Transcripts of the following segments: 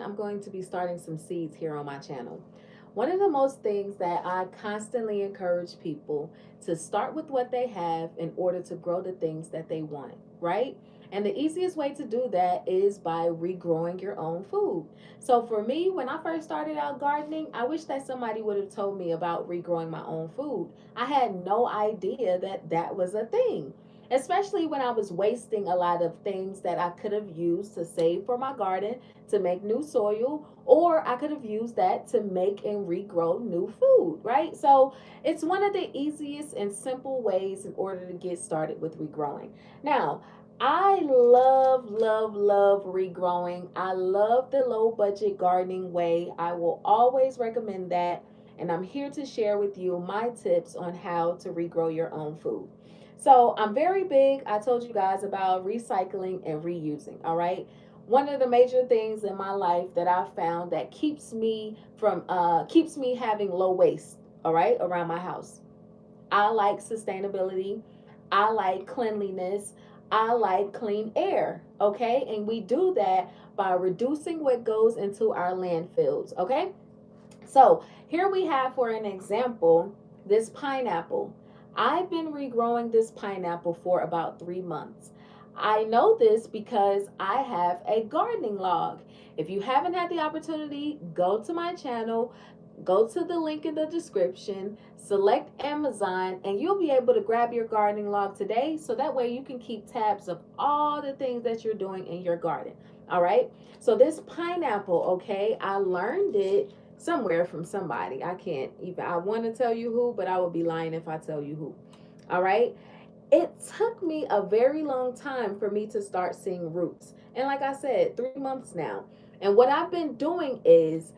I'm going to be starting some seeds here on my channel. One of the most things that I constantly encourage people to start with what they have in order to grow the things that they want, right? And the easiest way to do that is by regrowing your own food. So for me, when I first started out gardening, I wish that somebody would have told me about regrowing my own food. I had no idea that that was a thing, especially when I was wasting a lot of things that I could have used to save for my garden to make new soil, or I could have used that to make and regrow new food, right? So it's one of the easiest and simple ways in order to get started with regrowing. Now, I love, love, love regrowing. I love the low budget gardening way. I will always recommend that. And I'm here to share with you my tips on how to regrow your own food. So I'm very big, I told you guys, about recycling and reusing, all right? One of the major things in my life that I found that keeps me having low waste, all right, around my house. I like sustainability. I like cleanliness. I like clean air, okay? And we do that by reducing what goes into our landfills, okay? So here we have, for an example, this pineapple. I've been regrowing this pineapple for about 3 months. I know this because I have a gardening log. If you haven't had the opportunity, go to my channel, go to the link in the description, select Amazon, and you'll be able to grab your gardening log today, so that way you can keep tabs of all the things that you're doing in your garden. All right. So this pineapple, okay, I learned it somewhere from somebody. I can't even, I want to tell you who, but I would be lying if I tell you who. All right. It took me a very long time for me to start seeing roots. And like I said, 3 months now. And what I've been doing is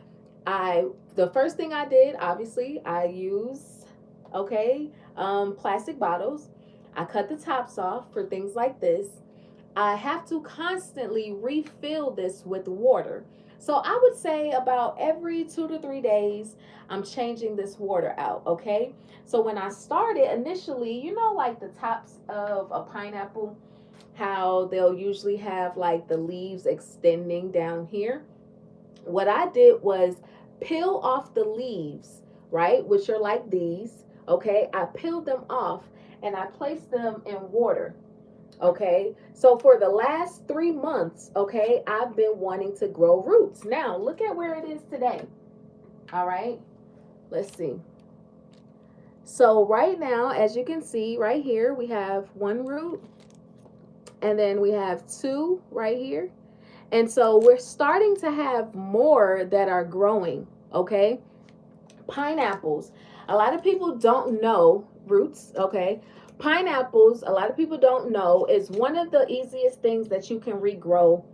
the first thing I did, obviously, I use, okay, plastic bottles. I cut the tops off for things like this. I have to constantly refill this with water. So I would say about every 2 to 3 days, I'm changing this water out, okay? So when I started initially, like the tops of a pineapple, how they'll usually have like the leaves extending down here. What I did was peel off the leaves, right? Which are like these, okay? I peeled them off and I placed them in water. Okay, so for the last 3 months, okay, I've been wanting to grow roots. Now, look at where it is today. All right, let's see. So, right now, as you can see, right here, we have one root, and then we have two right here. And so, we're starting to have more that are growing, okay? Pineapples. A lot of people don't know roots, okay? Pineapples, a lot of people don't know, is one of the easiest things that you can regrow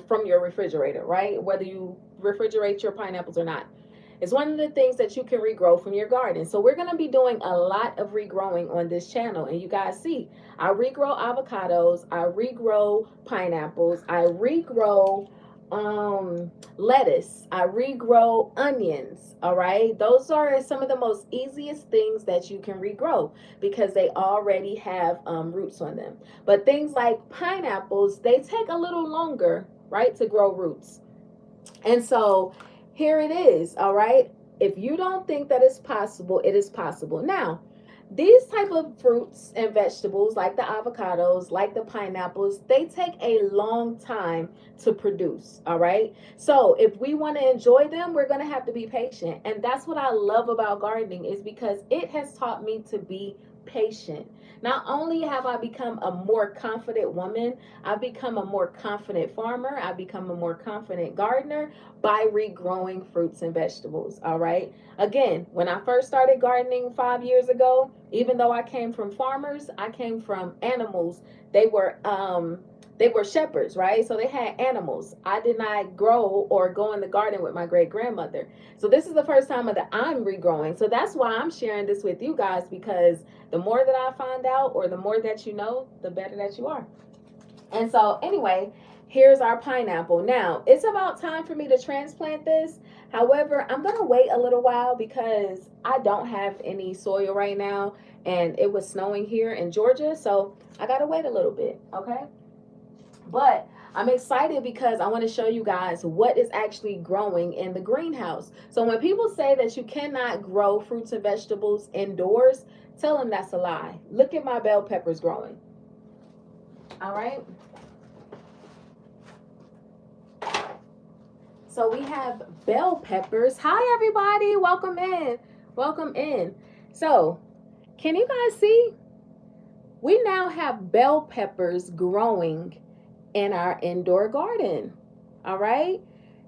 from your refrigerator, right? Whether you refrigerate your pineapples or not. It's one of the things that you can regrow from your garden. So we're going to be doing a lot of regrowing on this channel. And you guys see, I regrow avocados, I regrow pineapples, I regrow lettuce, I regrow onions. All right, those are some of the most easiest things that you can regrow because they already have roots on them. But things like pineapples, they take a little longer, right, to grow roots. And so here it is. All right, if you don't think that it's possible, it is possible. Now, these type of fruits and vegetables, like the avocados, like the pineapples, they take a long time to produce. All right, so if we want to enjoy them, we're going to have to be patient. And that's what I love about gardening, is because it has taught me to be patient. Not only have I become a more confident woman, I've become a more confident farmer, I've become a more confident gardener by regrowing fruits and vegetables. All right, again, when I first started gardening 5 years ago, even though I came from farmers, I came from animals. They were shepherds, right? So they had animals. I did not grow or go in the garden with my great grandmother. So this is the first time that I'm regrowing. So that's why I'm sharing this with you guys, because the more that I find out, or the more that you know, the better that you are. And so anyway, here's our pineapple. Now, it's about time for me to transplant this. However, I'm going to wait a little while because I don't have any soil right now, and it was snowing here in Georgia, so I got to wait a little bit, okay? But I'm excited because I want to show you guys what is actually growing in the greenhouse. So when people say that you cannot grow fruits and vegetables indoors, tell them that's a lie. Look at my bell peppers growing. All right. So we have bell peppers. Hi, everybody. Welcome in. Welcome in. So can you guys see? We now have bell peppers growing in our indoor garden. All right.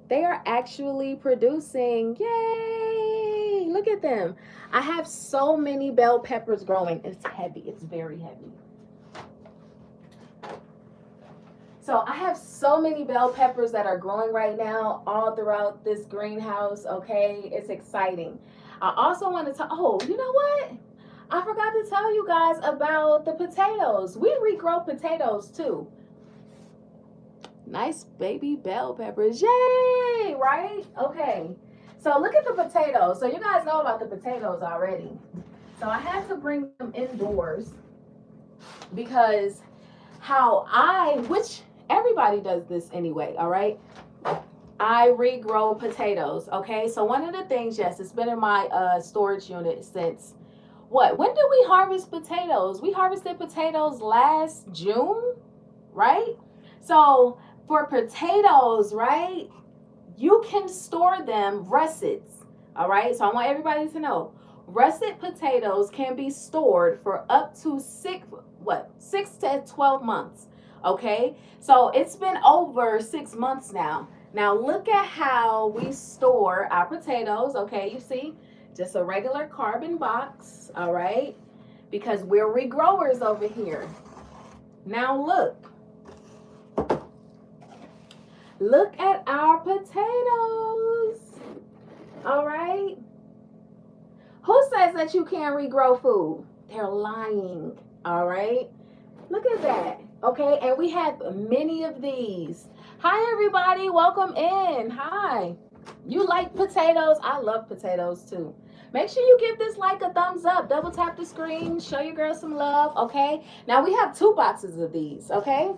They are actually producing. Yay. Look at them. I have so many bell peppers growing. It's heavy. It's very heavy. So I have so many bell peppers that are growing right now all throughout this greenhouse. Okay. It's exciting. I also want to oh, you know what? I forgot to tell you guys about the potatoes. We regrow potatoes too. Nice baby bell peppers. Yay, right? Okay. So look at the potatoes. So you guys know about the potatoes already. So I had to bring them indoors because which everybody does this anyway, all right? I regrow potatoes, okay? So one of the things, yes, it's been in my storage unit since what? When did we harvest potatoes? We harvested potatoes last June, right? So for potatoes, right, you can store them russets, all right? So I want everybody to know, russet potatoes can be stored for up to 6 to 12 months, okay? So it's been over 6 months now. Now look at how we store our potatoes, okay? You see? Just a regular carbon box, all right? Because we're regrowers over here. Now look. Look at our potatoes, all right? Who says that you can't regrow food? They're lying, all right? Look at that, okay? And we have many of these. Hi, everybody. Welcome in. Hi. You like potatoes? I love potatoes too. Make sure you give this like a thumbs up. Double tap the screen. Show your girl some love, okay? Now we have 2 boxes of these, okay?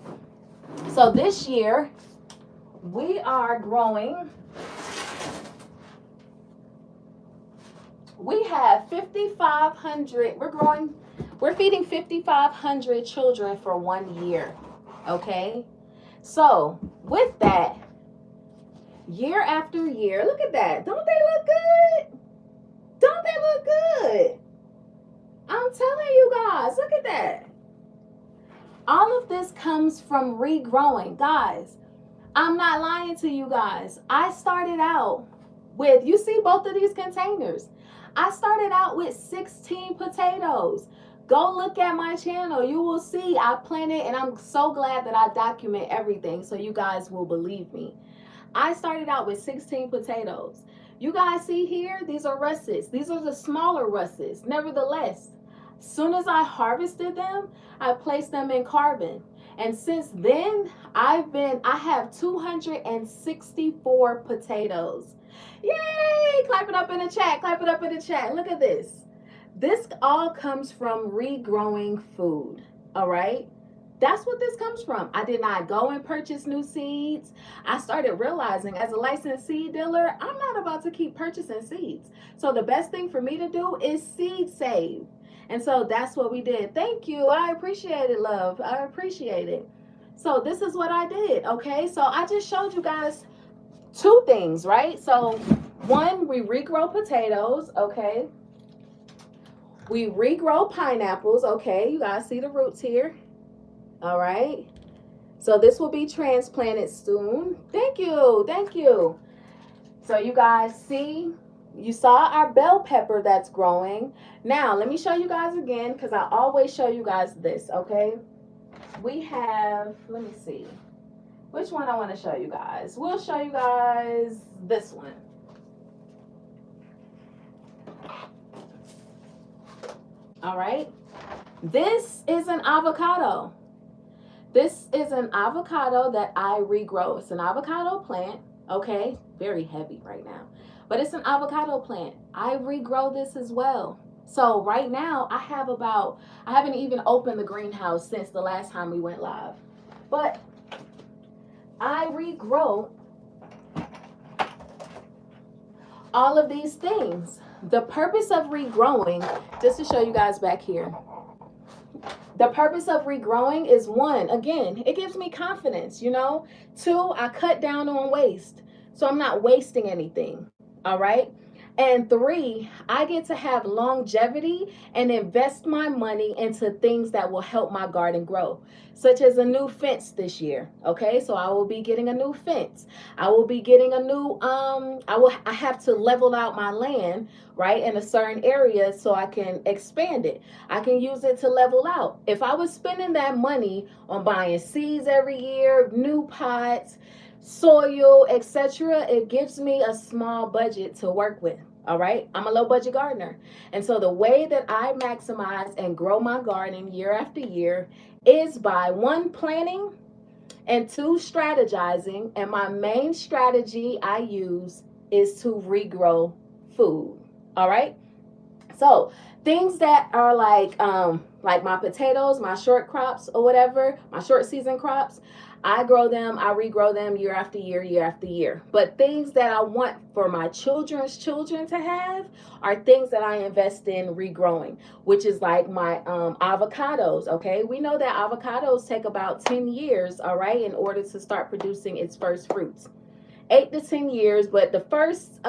So this year we are growing. We have 5,500. We're feeding 5,500 children for 1 year, okay? So with that, year after year, look at that. Don't they look good? Don't they look good? I'm telling you guys, look at that. All of this comes from regrowing. Guys, I'm not lying to you guys. I started out with, you see both of these containers. I started out with 16 potatoes. Go look at my channel. You will see I planted, and I'm so glad that I document everything so you guys will believe me. I started out with 16 potatoes. You guys see here, these are russets. These are the smaller russets. Nevertheless, as soon as I harvested them, I placed them in carbon. And since then, I have 264 potatoes. Yay! Clap it up in the chat. Clap it up in the chat. Look at this. This all comes from regrowing food. All right? That's what this comes from. I did not go and purchase new seeds. I started realizing as a licensed seed dealer, I'm not about to keep purchasing seeds. So the best thing for me to do is seed save. And so that's what we did. Thank you. I appreciate it, love. I appreciate it. So this is what I did, okay? So I just showed you guys 2 things, right? So 1, we regrow potatoes, okay? We regrow pineapples, okay? You guys see the roots here. All right. So this will be transplanted soon. Thank you. Thank you. So you guys see, you saw our bell pepper that's growing. Now, let me show you guys again because I always show you guys this, okay? We have, let me see. Which one I want to show you guys? We'll show you guys this one. All right. This is an avocado. This is an avocado that I regrow. It's an avocado plant, okay? Very heavy right now. But it's an avocado plant. I regrow this as well. So right now, I haven't even opened the greenhouse since the last time we went live. But I regrow all of these things. The purpose of regrowing, just to show you guys back here, the purpose of regrowing is one, again, it gives me confidence, you know. Two, I cut down on waste. So I'm not wasting anything. All right. And three, I get to have longevity and invest my money into things that will help my garden grow, such as a new fence this year. Okay, so I will be getting a new fence. I will be getting a new I have to level out my land, right, in a certain area so I can expand it. I can use it to level out. If I was spending that money on buying seeds every year, new pots, soil, etc., it gives me a small budget to work with. All right, I'm a low budget gardener. And so the way that I maximize and grow my garden year after year is by one, planning, and two, strategizing. And my main strategy I use is to regrow food. All right, so things that are like my potatoes, my short crops or whatever, my short season crops, I grow them, I regrow them year after year, year after year. But things that I want for my children's children to have are things that I invest in regrowing, which is like my avocados. Okay, we know that avocados take about 10 years, all right, in order to start producing its first fruits. 8 to 10 years, but the first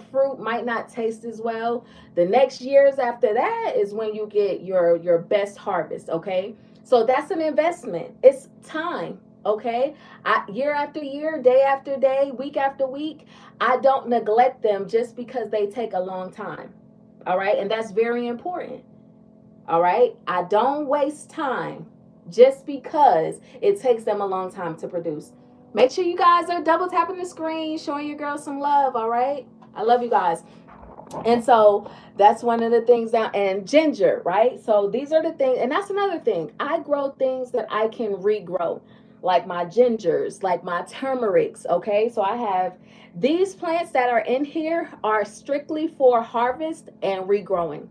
fruit might not taste as well. The next years after that is when you get your best harvest. Okay, so that's an investment. It's time. Okay, year after year, day after day, week after week, I don't neglect them just because they take a long time. All right, and that's very important. All right, I don't waste time just because it takes them a long time to produce. Make sure you guys are double tapping the screen, showing your girls some love. All right, I love you guys. And so that's one of the things now. And ginger, right? So these are the things, and that's another thing. I grow things that I can regrow, like my gingers, like my turmerics. Okay, so I have these plants that are in here are strictly for harvest and regrowing.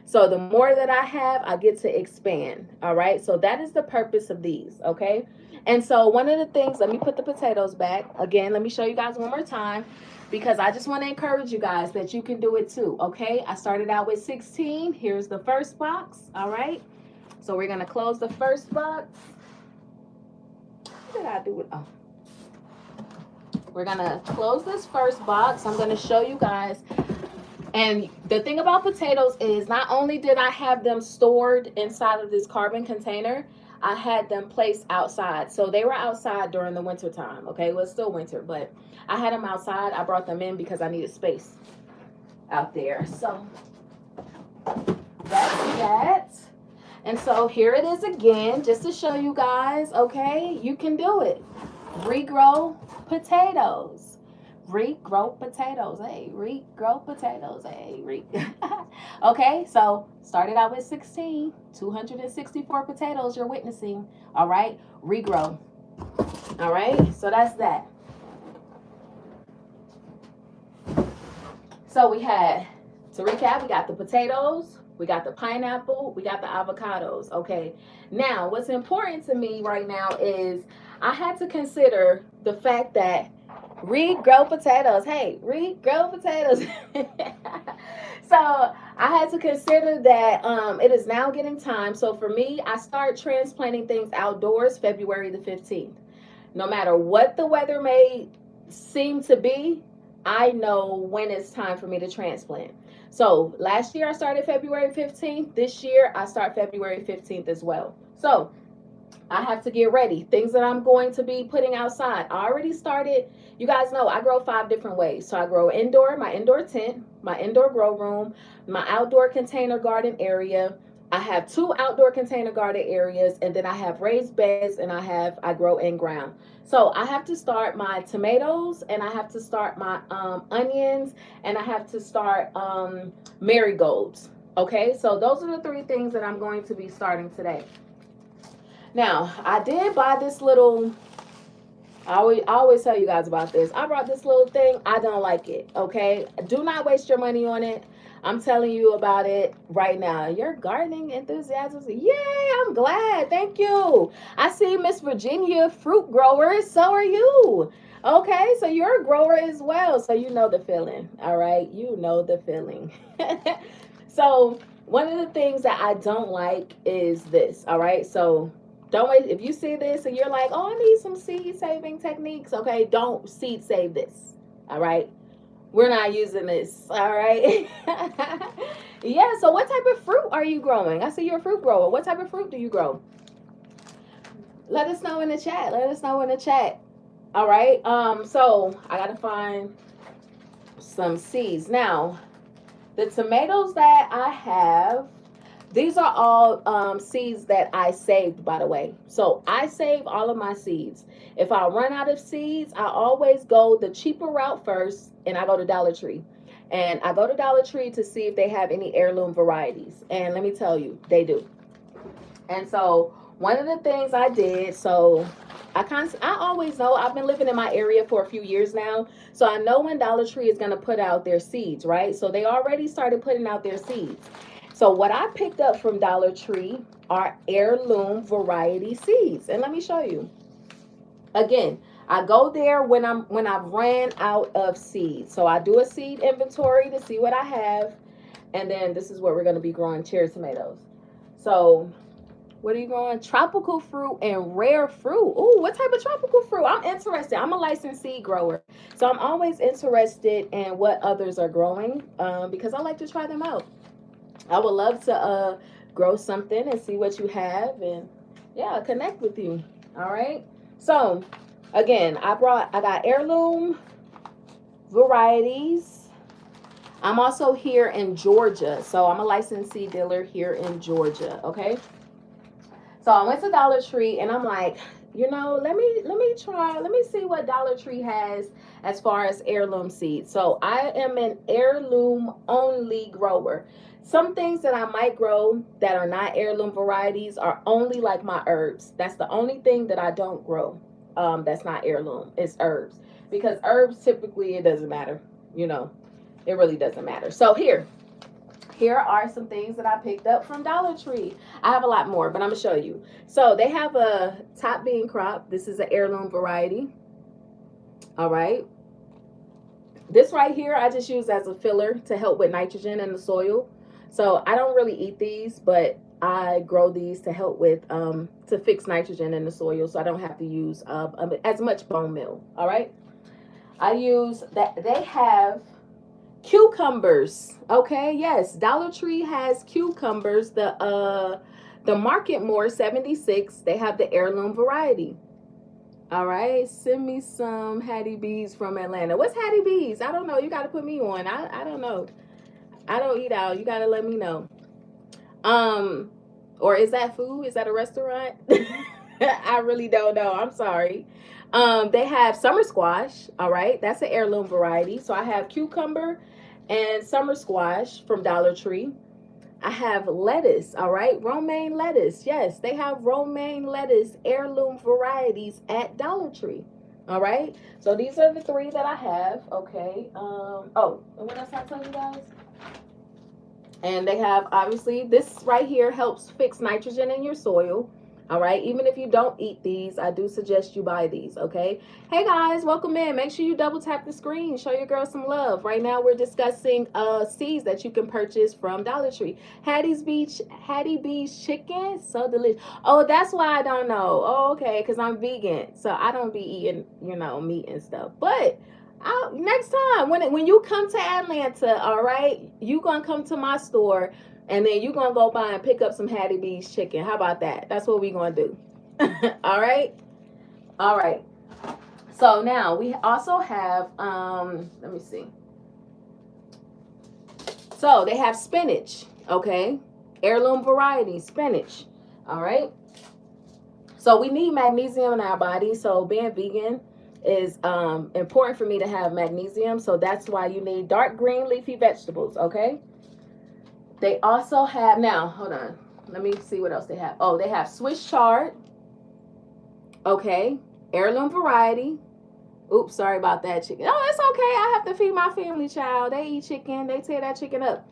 So the more that I have, I get to expand. All right, so that is the purpose of these. Okay, and so one of the things, let me put the potatoes back again. Let me show you guys one more time, because I just want to encourage you guys that you can do it too. Okay, I started out with 16. Here's the first box. All right, so we're gonna close the first box. What did I do with, oh, we're gonna close this first box. I'm gonna show you guys. And the thing about potatoes is not only did I have them stored inside of this carbon container, I had them placed outside. So they were outside during the winter time. Okay, well, it's still winter, but I had them outside. I brought them in because I needed space out there. So that's that. And so here it is again, just to show you guys, okay, you can do it. Regrow potatoes. Regrow potatoes. Hey, regrow potatoes. Hey, okay, so started out with 16, 264 potatoes you're witnessing. All right, regrow. All right, so that's that. So we had, to recap, we got the potatoes, we got the pineapple, we got the avocados. Okay, now what's important to me right now is I had to consider the fact that regrow potatoes. Hey, regrow potatoes. So I had to consider that it is now getting time. So for me, I start transplanting things outdoors February the 15th. No matter what the weather may seem to be, I know when it's time for me to transplant. So last year I started February 15th. This year I start February 15th as well. So I have to get ready. Things that I'm going to be putting outside. I already started. You guys know I grow 5 different ways. So I grow indoor, my indoor tent, my indoor grow room, my outdoor container garden area. I have 2 outdoor container garden areas, and then I have raised beds, and I grow in ground. So I have to start my tomatoes, and I have to start my onions, and I have to start marigolds. Okay, so those are the 3 things that I'm going to be starting today. Now, I did buy this little, I always tell you guys about this. I brought this little thing. I don't like it, okay? Do not waste your money on it. I'm telling you about it right now. Your gardening enthusiasm. Yay, I'm glad. Thank you. I see Miss Virginia, fruit grower. So are you. Okay, so you're a grower as well. So you know the feeling. All right. You know the feeling. So one of the things that I don't like is this. All right. So don't wait. If you see this and you're like, oh, I need some seed saving techniques. Okay. Don't seed save this. All right. We're not using this. All right. Yeah. So what type of fruit are you growing? I see you're a fruit grower. What type of fruit do you grow? Let us know in the chat. Let us know in the chat. All right. So I gotta find some seeds. Now, the tomatoes that I have, these are all seeds that I saved, by the way. So I save all of my seeds. If I run out of seeds, I always go the cheaper route first, and I go to Dollar Tree. And I go to Dollar Tree to see if they have any heirloom varieties. And let me tell you, they do. And so one of the things I did, so I always know, I've been living in my area for a few years now, so I know when Dollar Tree is going to put out their seeds, right? So they already started putting out their seeds. So what I picked up from Dollar Tree are heirloom variety seeds, and let me show you. Again, I go there when I've ran out of seeds. So I do a seed inventory to see what I have, and then this is where we're going to be growing cherry tomatoes. So what are you growing? Tropical fruit and rare fruit. Ooh, what type of tropical fruit? I'm interested. I'm a licensed seed grower. So I'm always interested in what others are growing because I like to try them out. I would love to grow something and see what you have and, yeah, connect with you. All right. So, again, I got heirloom varieties. I'm also here in Georgia. So I'm a licensed seed dealer here in Georgia. Okay. So I went to Dollar Tree and I'm like, you know, let me see what Dollar Tree has as far as heirloom seeds. So I am an heirloom only grower. Some things that I might grow that are not heirloom varieties are only like my herbs. That's the only thing that I don't grow that's not heirloom. It's herbs. Because herbs, typically, it doesn't matter. You know, it really doesn't matter. So here are some things that I picked up from Dollar Tree. I have a lot more, but I'm going to show you. So they have a top bean crop. This is an heirloom variety. All right. This right here, I just use as a filler to help with nitrogen in the soil. So I don't really eat these, but I grow these to help with, to fix nitrogen in the soil so I don't have to use as much bone meal. All right. I use that. They have cucumbers. Okay, yes, Dollar Tree has cucumbers. The Market More 76. They have the heirloom variety. All right, send me some Hattie B's from Atlanta. What's Hattie B's? I don't know. You got to put me on. I don't know. I don't eat out. You got to let me know. Or is that food? Is that a restaurant? I really don't know. I'm sorry. They have summer squash. All right, that's an heirloom variety. So I have cucumber and summer squash from Dollar Tree. I have lettuce. All right, romaine lettuce. Yes, they have romaine lettuce heirloom varieties at Dollar Tree. All right, so these are the three that I have. Okay. Oh, and what else I tell you guys? And they have, obviously, this right here helps fix nitrogen in your soil. All right, even if you don't eat these, I do suggest you buy these. Okay. Hey guys, welcome in. Make sure you double tap the screen. Show your girl some love. Right now we're discussing seeds that you can purchase from Dollar Tree. Hattie B's chicken, so delicious. Oh, that's why I don't know. Oh, okay, because I'm vegan, so I don't be eating, you know, meat and stuff. But next time when you come to Atlanta, all right, you gonna come to my store. And then you're going to go by and pick up some Hattie B's chicken. How about that? That's what we're going to do. All right? All right. So now we also have, let me see. So they have spinach, okay? Heirloom variety, spinach. All right? So we need magnesium in our body. So being vegan is important for me to have magnesium. So that's why you need dark green leafy vegetables, okay? They also have, now, hold on. Let me see what else they have. Oh, they have Swiss chard. Okay. Heirloom variety. Oops, sorry about that chicken. Oh, it's okay. I have to feed my family, child. They eat chicken. They tear that chicken up.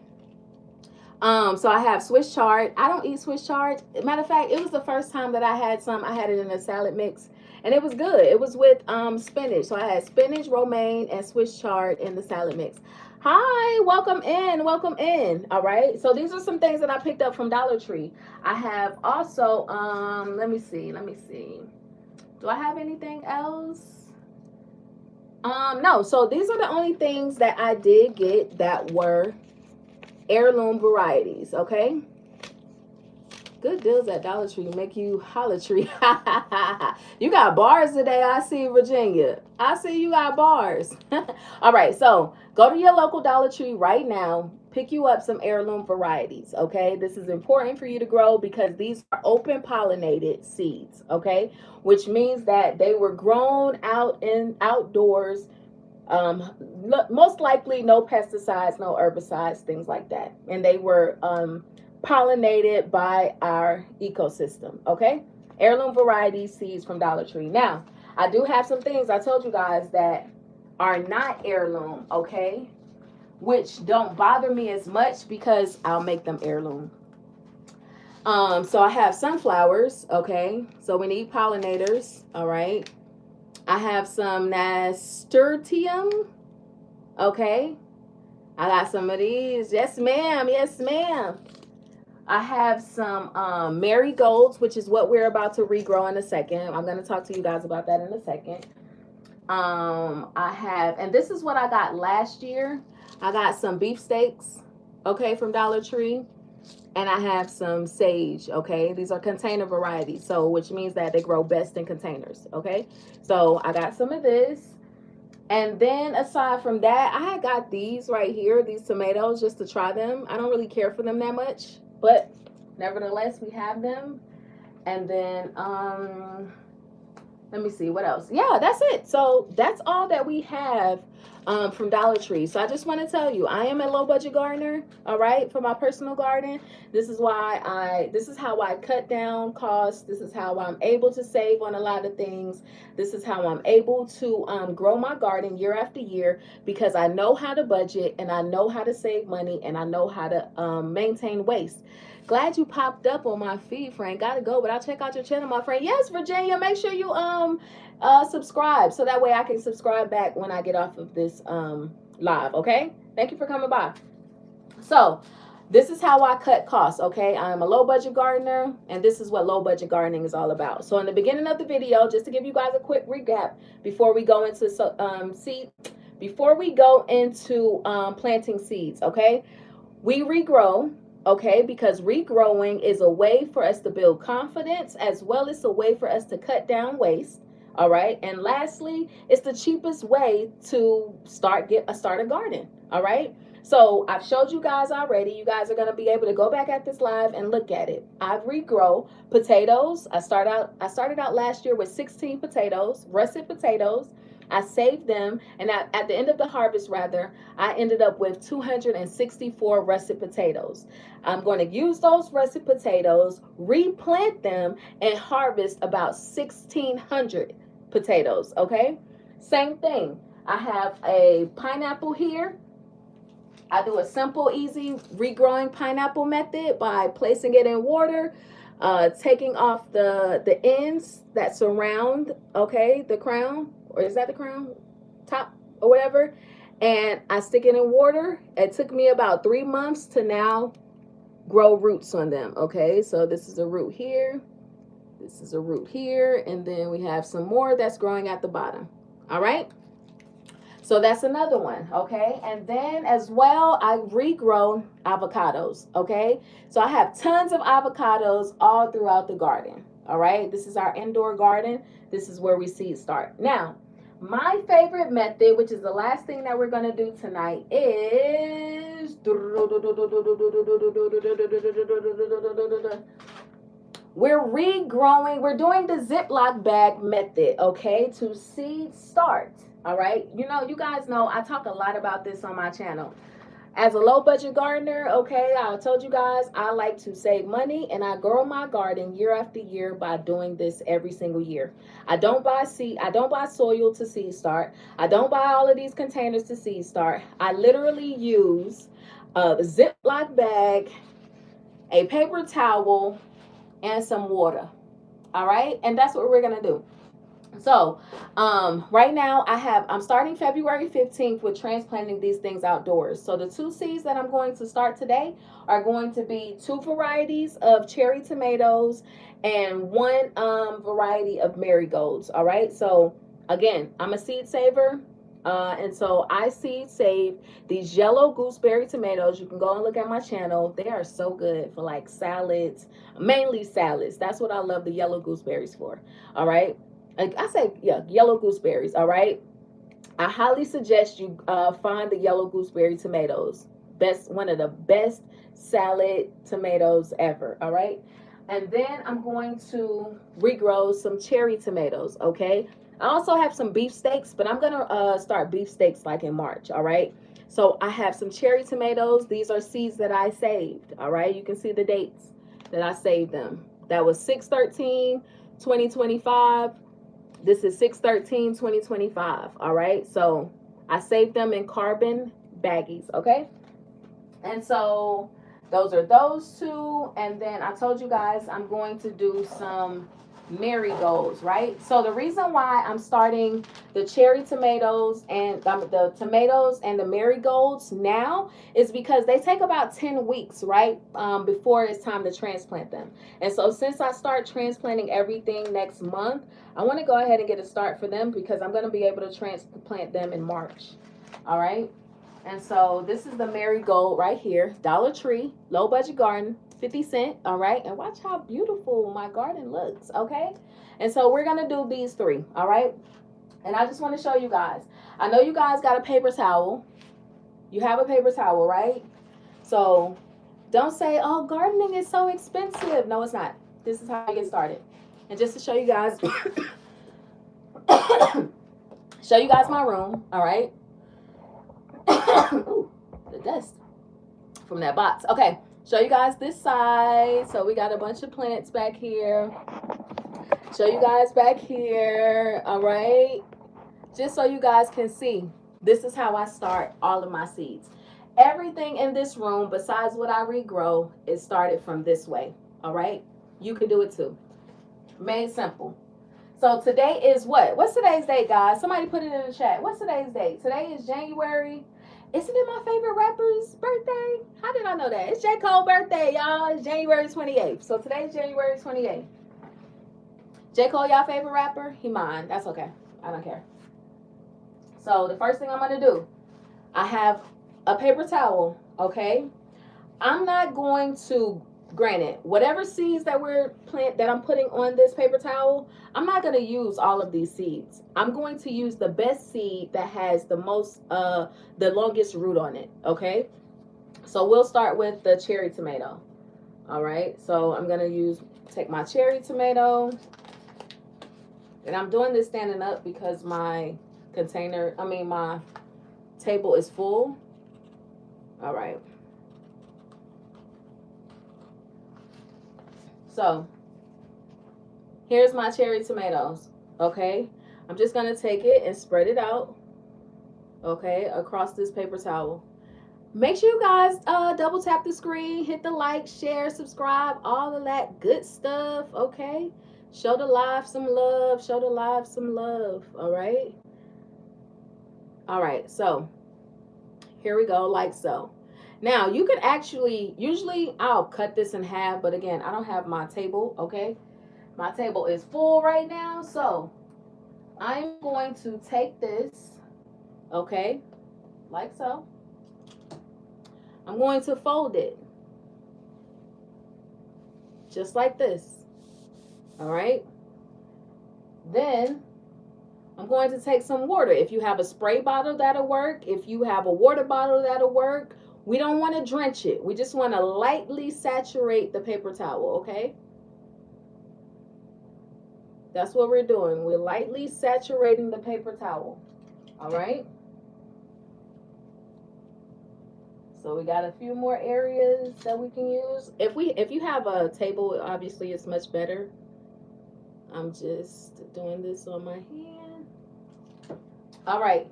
So I have Swiss chard. I don't eat Swiss chard. Matter of fact, it was the first time that I had some. I had it in a salad mix, and it was good. It was with spinach. So I had spinach, romaine, and Swiss chard in the salad mix. Hi, welcome in, welcome in. All right. So these are some things that I picked up from Dollar Tree. I have also let me see. Do I have anything else? No. So these are the only things that I did get that were heirloom varieties, okay? Good deals at Dollar Tree make you holler tree. You got bars today. I see, Virginia. I see you got bars. All right, so go to your local Dollar Tree right now. Pick you up some heirloom varieties, okay? This is important for you to grow because these are open pollinated seeds, okay? Which means that they were grown out in outdoors. Most likely no pesticides, no herbicides, things like that. And they were pollinated by our ecosystem, okay? Heirloom variety seeds from Dollar Tree. Now, I do have some things I told you guys that are not heirloom, okay? Which don't bother me as much because I'll make them heirloom. So I have sunflowers, okay? So we need pollinators, all right? I have some nasturtium, okay? I got some of these. Yes, ma'am. Yes, ma'am. I have some marigolds, which is what we're about to regrow in a second. I'm going to talk to you guys about that in a second. I have, and this is what I got last year. I got some beefsteaks, okay, from Dollar Tree. And I have some sage, okay? These are container varieties, so which means that they grow best in containers, okay? So I got some of this. And then aside from that, I got these right here, these tomatoes, just to try them. I don't really care for them that much, but nevertheless, we have them. And then, let me see, what else? Yeah, that's it. So that's all that we have from Dollar Tree. So I just want to tell you, I am a low budget gardener, all right, for my personal garden. This is how I cut down costs. This is how I'm able to save on a lot of things. This is how I'm able to grow my garden year after year because I know how to budget and I know how to save money and I know how to maintain waste. Glad you popped up on my feed, friend. Gotta go, but I'll check out your channel, my friend. Yes, Virginia, make sure you subscribe so that way I can subscribe back when I get off of this live, okay? Thank you for coming by. So this is how I cut costs, okay? I'm a low budget gardener, and this is what low budget gardening is all about. So in the beginning of the video, just to give you guys a quick recap before we go into planting seeds, okay? We regrow. Okay, because regrowing is a way for us to build confidence as well as a way for us to cut down waste. All right, and lastly, it's the cheapest way to start a garden. All right, so I've showed you guys already. You guys are gonna be able to go back at this live and look at it. I've regrow potatoes. I started out last year with 16 potatoes, russet potatoes. I saved them, and at the end of the harvest, I ended up with 264 russet potatoes. I'm going to use those russet potatoes, replant them, and harvest about 1,600 potatoes, okay? Same thing. I have a pineapple here. I do a simple, easy regrowing pineapple method by placing it in water, taking off the ends that surround, okay, the crown. Or is that the crown? Top or whatever. And I stick it in water. It took me about 3 months to now grow roots on them. Okay, so this is a root here. This is a root here. And then we have some more that's growing at the bottom. All right. So that's another one. Okay. And then as well, I regrow avocados. Okay. So I have tons of avocados all throughout the garden. All right. This is our indoor garden. This is where we seed start. Now, my favorite method, which is the last thing that we're going to do tonight, is we're regrowing. We're doing the Ziploc bag method, okay, to seed start. All right. You know, you guys know I talk a lot about this on my channel. As a low budget gardener, okay, I told you guys I like to save money and I grow my garden year after year by doing this every single year. I don't buy soil to seed start. I don't buy all of these containers to seed start. I literally use the Ziploc bag a paper towel, and some water. All right, and that's what we're gonna do. So, right now I'm starting February 15th with transplanting these things outdoors. So the two seeds that I'm going to start today are going to be two varieties of cherry tomatoes and one variety of marigolds. All right. So again, I'm a seed saver. And so I seed save these yellow gooseberry tomatoes. You can go and look at my channel. They are so good for like salads, mainly salads. That's what I love the yellow gooseberries for. All right. I say, yeah, yellow gooseberries. All right. I highly suggest you find the yellow gooseberry tomatoes. One of the best salad tomatoes ever. All right. And then I'm going to regrow some cherry tomatoes. Okay. I also have some beef steaks, but I'm going to start beef steaks like in March. All right. So I have some cherry tomatoes. These are seeds that I saved. All right. You can see the dates that I saved them. That was 6/13/2025. This is 6/13/2025. All right. So I saved them in carbon baggies. Okay. And so those are those two. And then I told you guys I'm going to do some marigolds, right? So the reason why I'm starting the cherry tomatoes and the tomatoes and the marigolds now is because they take about 10 weeks, right? Before it's time to transplant them. And so since I start transplanting everything next month, I want to go ahead and get a start for them because I'm going to be able to transplant them in March. All right. And so this is the marigold right here, Dollar Tree, low budget garden, 50 cents. All right. And watch how beautiful my garden looks. Okay. And so we're going to do these three. All right. And I just want to show you guys. I know you guys got a paper towel. You have a paper towel, right? So don't say, oh, gardening is so expensive. No, it's not. This is how you get started. And just to show you guys, show you guys my room. All right. Ooh, the dust from that box. Okay, show you guys this side. So we got a bunch of plants back here. Show you guys back here. All right, just so you guys can see, this is how I start all of my seeds. Everything in this room besides what I regrow is started from this way. All right, you can do it too. Made simple. So today is what? What's today's date, guys? Somebody put it in the chat. What's today's date? Today is January. Isn't it my favorite rapper's birthday? How did I know that? It's J. Cole's birthday, y'all. It's January 28th. So today's January 28th. J. Cole, y'all favorite rapper? He mine. That's okay. I don't care. So the first thing I'm going to do, I have a paper towel, okay? I'm not going to, granted, whatever seeds that I'm putting on this paper towel, I'm not going to use all of these seeds. I'm going to use the best seed that has the longest root on it, okay? So we'll start with the cherry tomato. All right, so I'm going to take my cherry tomato, and I'm doing this standing up because my my table is full. All right. So here's my cherry tomatoes, okay? I'm just going to take it and spread it out, okay, across this paper towel. Make sure you guys double tap the screen, hit the like, share, subscribe, all of that good stuff, okay? Show the live some love, show the live some love, all right? All right, so here we go, like so. Now, you can actually, usually I'll cut this in half, but again, I don't have my table, okay? My table is full right now, so I'm going to take this, okay, like so. I'm going to fold it, just like this, all right? Then I'm going to take some water. If you have a spray bottle, that'll work. If you have a water bottle, that'll work. We don't want to drench it. We just want to lightly saturate the paper towel, okay? That's what we're doing. We're lightly saturating the paper towel, all right? So we got a few more areas that we can use. If you have a table, obviously it's much better. I'm just doing this on my hand. All right.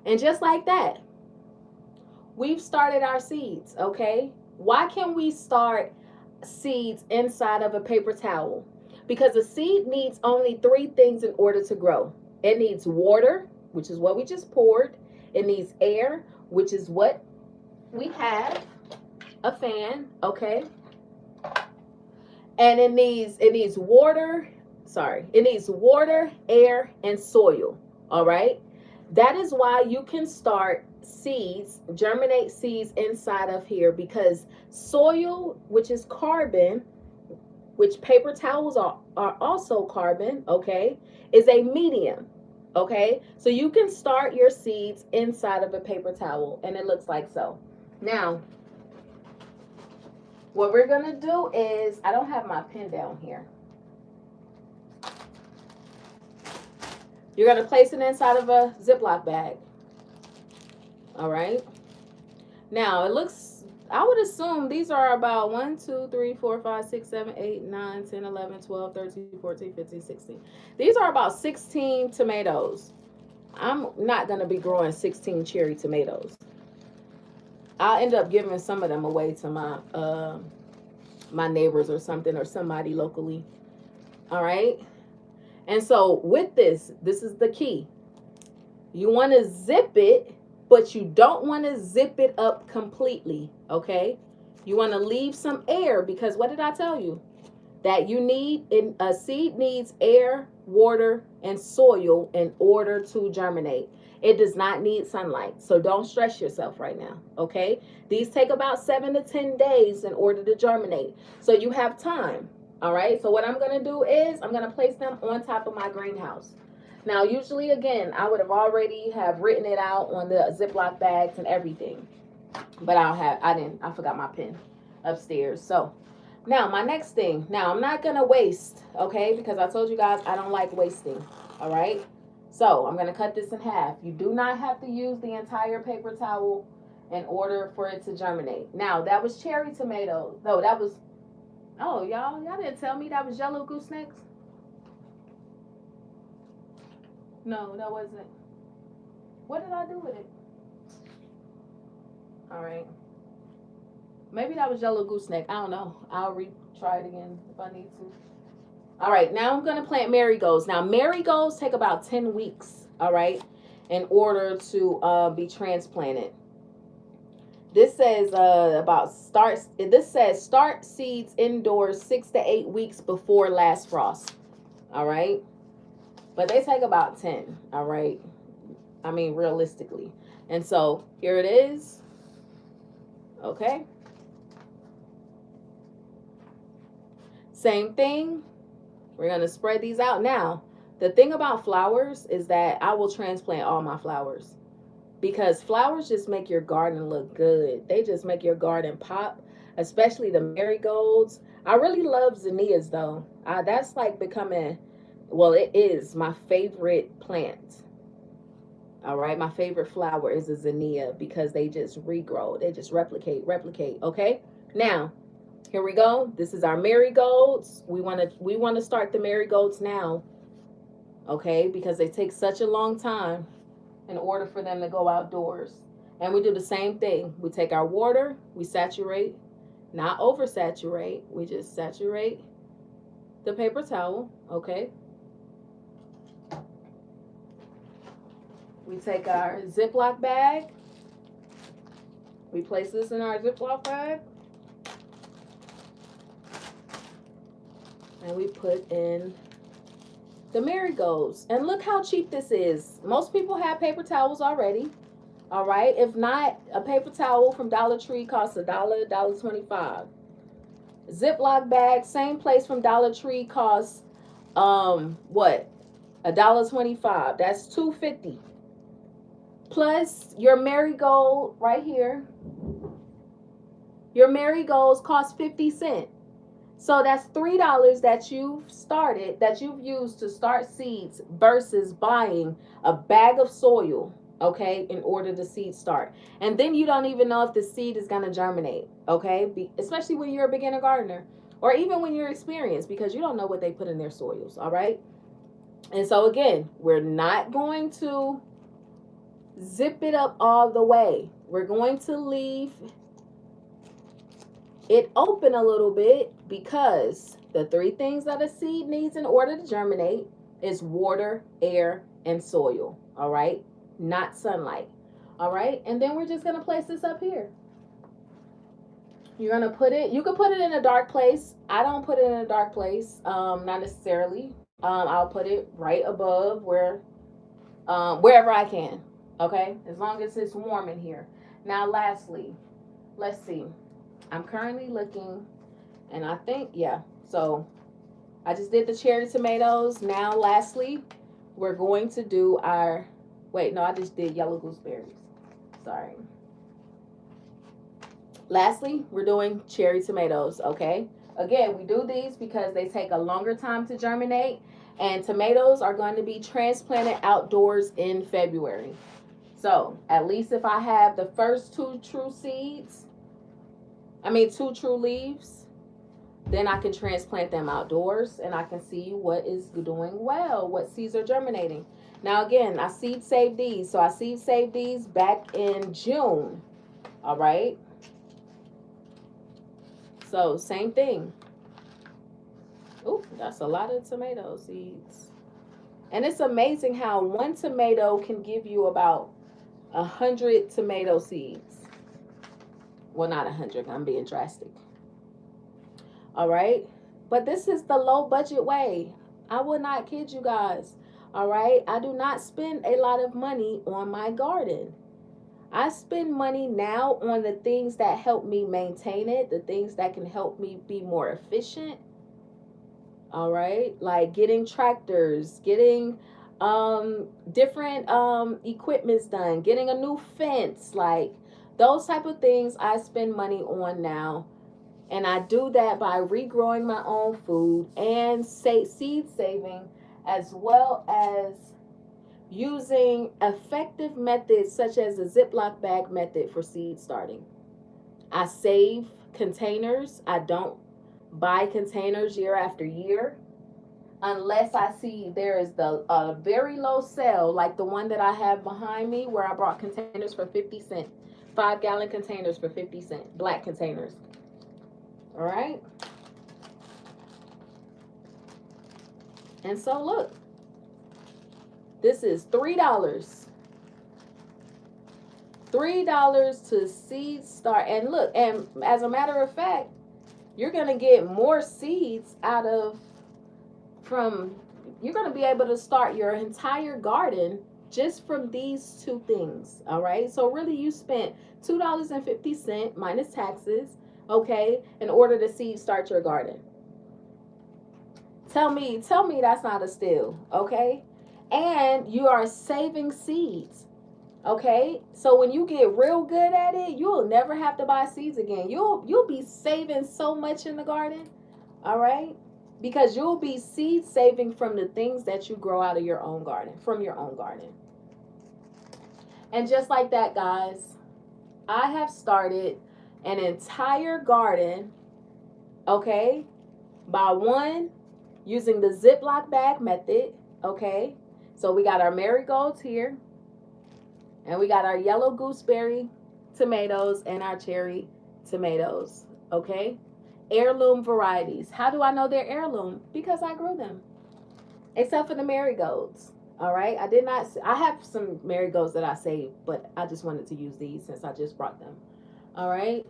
And just like that, we've started our seeds, okay? Why can we start seeds inside of a paper towel? Because a seed needs only three things in order to grow. It needs water, which is what we just poured. It needs air, which is what we have, a fan, okay? And it needs water, it needs water, air, and soil. All right? That is why you can start seeds, germinate seeds inside of here, because soil, which is carbon, which paper towels are also carbon, okay, is a medium. Okay, so you can start your seeds inside of a paper towel, and it looks like so. Now, what we're gonna do is, I don't have my pen down here. You're gonna place it inside of a Ziploc bag. All right. Now it looks, I would assume these are about 1, 2, 3, 4, 5, 6, 7, 8, 9, 10, 11, 12, 13, 14, 15, 16. These are about 16 tomatoes. I'm not gonna be growing 16 cherry tomatoes. I'll end up giving some of them away to my neighbors or something, or somebody locally. All right. And so with this is the key. You want to zip it, but you don't want to zip it up completely, okay? You want to leave some air, because what did I tell you? That you need, a seed needs air, water, and soil in order to germinate. It does not need sunlight, so don't stress yourself right now, okay? These take about 7 to 10 days in order to germinate, so you have time. All right, so what I'm going to do is I'm going to place them on top of my greenhouse. Now, usually, again, I would have already have written it out on the Ziploc bags and everything. But I forgot my pen upstairs. So now my next thing, now I'm not going to waste, okay, because I told you guys I don't like wasting. All right, so I'm going to cut this in half. You do not have to use the entire paper towel in order for it to germinate. Now, that was cherry tomatoes. No, that was... Oh, y'all didn't tell me that was yellow goosenecks. No, that wasn't. What did I do with it? All right. Maybe that was yellow gooseneck. I don't know. I'll retry it again if I need to. All right, now I'm going to plant marigolds. Now, marigolds take about 10 weeks, all right, in order to be transplanted. This says start seeds indoors 6 to 8 weeks before last frost. All right. But they take about 10. All right. I mean, realistically. And so here it is. Okay. Same thing. We're going to spread these out. Now, the thing about flowers is that I will transplant all my flowers, because flowers just make your garden look good. They just make your garden pop, especially the marigolds. I really love zinnias, though. That's like becoming, well, it is my favorite plant. All right, my favorite flower is a zinnia, because they just regrow. They just replicate. Okay, now here we go. This is our marigolds. We want to start the marigolds now, okay, because they take such a long time in order for them to go outdoors. And we do the same thing. We take our water, we saturate, not oversaturate. We just saturate the paper towel, okay? We take our Ziploc bag. We place this in our Ziploc bag. And we put in the marigolds. And look how cheap this is. Most people have paper towels already. All right. If not, a paper towel from Dollar Tree costs $1, $1.25. Ziploc bag, same place from Dollar Tree, costs what? $1.25. That's $2.50. Plus your marigold right here. Your marigolds cost 50 cents. So that's $3 that you've used to start seeds, versus buying a bag of soil, okay, in order to seed start. And then you don't even know if the seed is going to germinate, okay, especially when you're a beginner gardener, or even when you're experienced, because you don't know what they put in their soils, all right? And so again, we're not going to zip it up all the way. We're going to leave It opened a little bit because the three things that a seed needs in order to germinate is water, air, and soil. All right, not sunlight. All right, and then we're just gonna place this up here. You're gonna put it. You can put it in a dark place. I don't put it in a dark place. Not necessarily. I'll put it right above wherever I can. Okay, as long as it's warm in here. Now, lastly, let's see. I'm currently looking, and I think, yeah. So I just did the cherry tomatoes. Now, lastly, we're going to do our. Wait, no, I just did yellow gooseberries. Sorry. Lastly, we're doing cherry tomatoes, okay? Again, we do these because they take a longer time to germinate, and tomatoes are going to be transplanted outdoors in February. So, at least if I have the first two true leaves, then I can transplant them outdoors and I can see what is doing well, what seeds are germinating. Now, again, I seed saved these. So, I seed saved these back in June, all right? So, same thing. Oh, that's a lot of tomato seeds. And it's amazing how one tomato can give you about 100 tomato seeds. Well, not 100. I'm being drastic. All right. But this is the low budget way. I will not kid you guys. All right. I do not spend a lot of money on my garden. I spend money now on the things that help me maintain it, the things that can help me be more efficient. All right, like getting tractors, getting different equipments done, getting a new fence, like those type of things I spend money on now. And I do that by regrowing my own food and seed saving, as well as using effective methods such as the Ziploc bag method for seed starting. I save containers. I don't buy containers year after year unless I see there is a very low sale, like the one that I have behind me where I brought containers for 50 cents, 5-gallon containers for 50 cents, black containers. All right. And so look, this is $3. $3 to seed start. And look, and as a matter of fact, you're going to get more seeds you're going to be able to start your entire garden just from these two things. All right. So really you spent $2.50 minus taxes, okay, in order to seed start your garden. Tell me that's not a steal, okay? And you are saving seeds. Okay, so when you get real good at it, you'll never have to buy seeds again. You'll be saving so much in the garden, all right? Because you'll be seed saving from the things that you grow out of your own garden, from your own garden. And just like that, guys, I have started an entire garden, okay, by one, using the Ziploc bag method, okay? So we got our marigolds here. And we got our yellow gooseberry tomatoes and our cherry tomatoes, okay? Heirloom varieties. How do I know they're heirloom? Because I grew them. Except for the marigolds, all right? I have some marigolds that I saved, but I just wanted to use these since I just brought them, all right?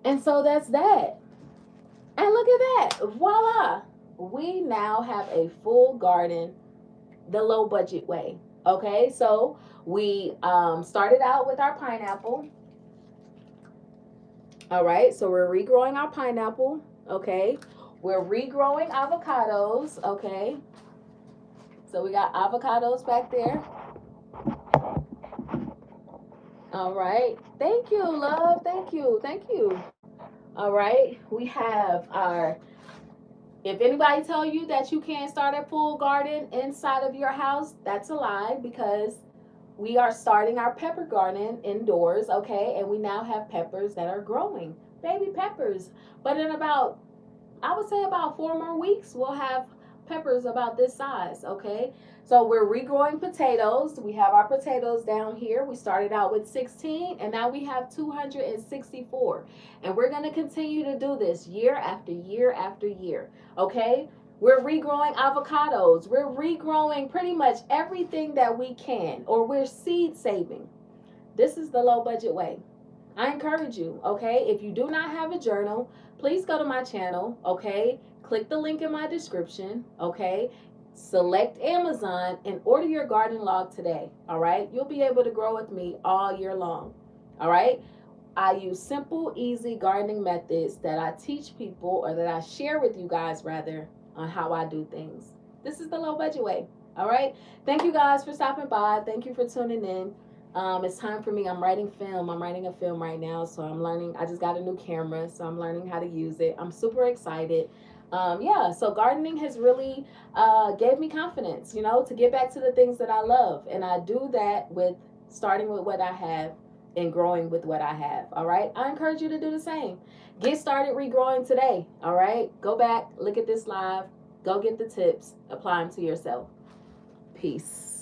And so that's that. And look at that, voila. We now have a full garden the low budget way, okay? So we started out with our pineapple. All right, so we're regrowing our pineapple, okay? We're regrowing avocados, okay? So we got avocados back there. All right, thank you, love, thank you. All right, we have our, if anybody tell you that you can't start a full garden inside of your house, that's a lie, because we are starting our pepper garden indoors, okay? And we now have peppers that are growing, baby peppers. But in about, I would say about 4 more weeks, we'll have peppers about this size, okay? So we're regrowing potatoes. We have our potatoes down here. We started out with 16 and now we have 264. And we're going to continue to do this year after year after year, okay? We're regrowing avocados. We're regrowing pretty much everything that we can, or we're seed saving. This is the low budget way. I encourage you, okay? If you do not have a journal, please go to my channel, okay? Click the link in my description, okay? Select Amazon and order your garden log today, all right? You'll be able to grow with me all year long, all right? I use simple, easy gardening methods that I teach people, or that I share with you guys rather, on how I do things. This is the low budget way, all right? Thank you guys for stopping by. Thank you for tuning in. It's time for me. I'm writing film. I'm writing a film right now, so I'm learning. I just got a new camera, so I'm learning how to use it. I'm super excited. Yeah, so gardening has really gave me confidence, you know, to get back to the things that I love. And I do that with starting with what I have and growing with what I have, all right? I encourage you to do the same. Get started regrowing today, all right? Go back, look at this live, go get the tips, apply them to yourself. Peace.